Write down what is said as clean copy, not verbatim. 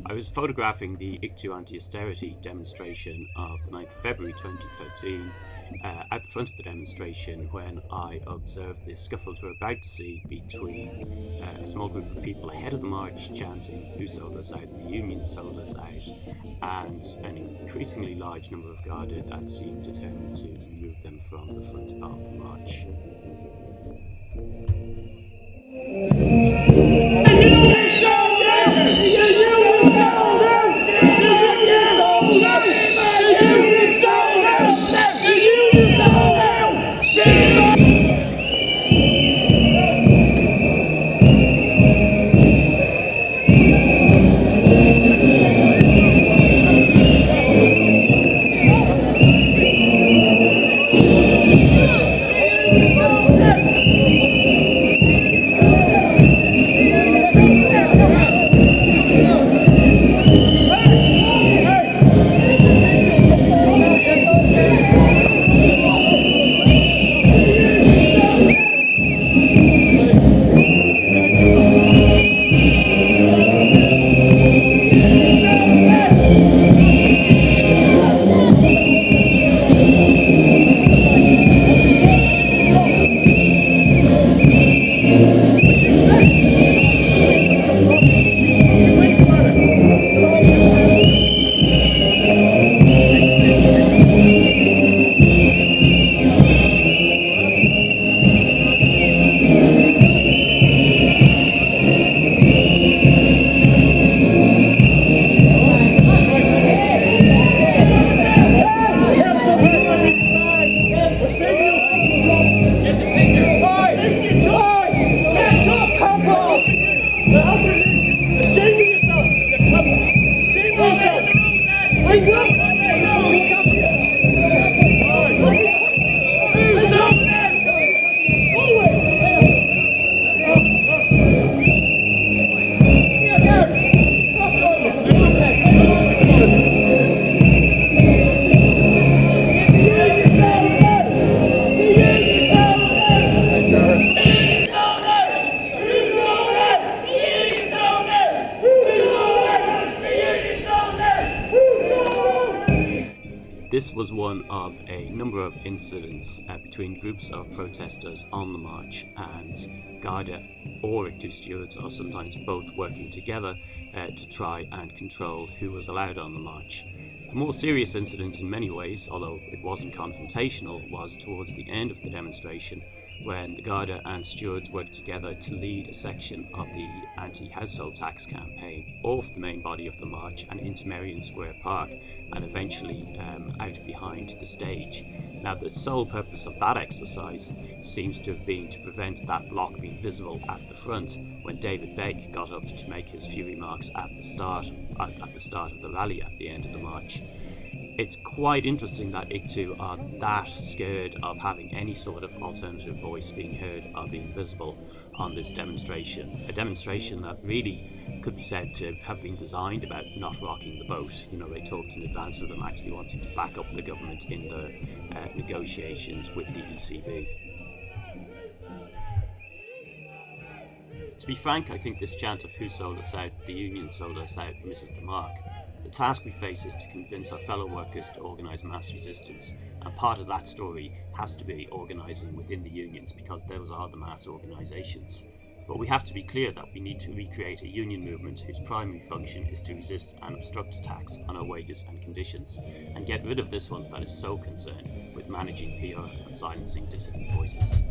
I was photographing the ICTU anti-austerity demonstration of the 9th of February 2013 at the front of the demonstration when I observed the scuffles we're about to see between a small group of people ahead of the march chanting "Who sold us out? The Union sold us out," and an increasingly large number of Garda that seemed determined to remove them from the front of the march. This was one of a number of incidents between groups of protesters on the march and Garda or ICTU stewards, or sometimes both, working together to try and control who was allowed on the march. A more serious incident in many ways, although it wasn't confrontational, was towards the end of the demonstration when the Garda and stewards worked together to lead a section of the anti-household tax campaign off the main body of the march and into Merrion Square Park, and eventually out behind the stage. Now, the sole purpose of that exercise seems to have been to prevent that block being visible at the front when David Begg got up to make his few remarks at the start of the rally at the end of the march. It's quite interesting that ICTU are that scared of having any sort of alternative voice being heard or being visible on this demonstration. A demonstration that really could be said to have been designed about not rocking the boat. You know, they talked in advance of them actually wanting to back up the government in the negotiations with the ECB. To be frank, I think this chant of "Who sold us out? The Union sold us out" misses the mark. The task we face is to convince our fellow workers to organise mass resistance, and part of that story has to be organising within the unions, because those are the mass organisations. But we have to be clear that we need to recreate a union movement whose primary function is to resist and obstruct attacks on our wages and conditions, and get rid of this one that is so concerned with managing PR and silencing dissident voices.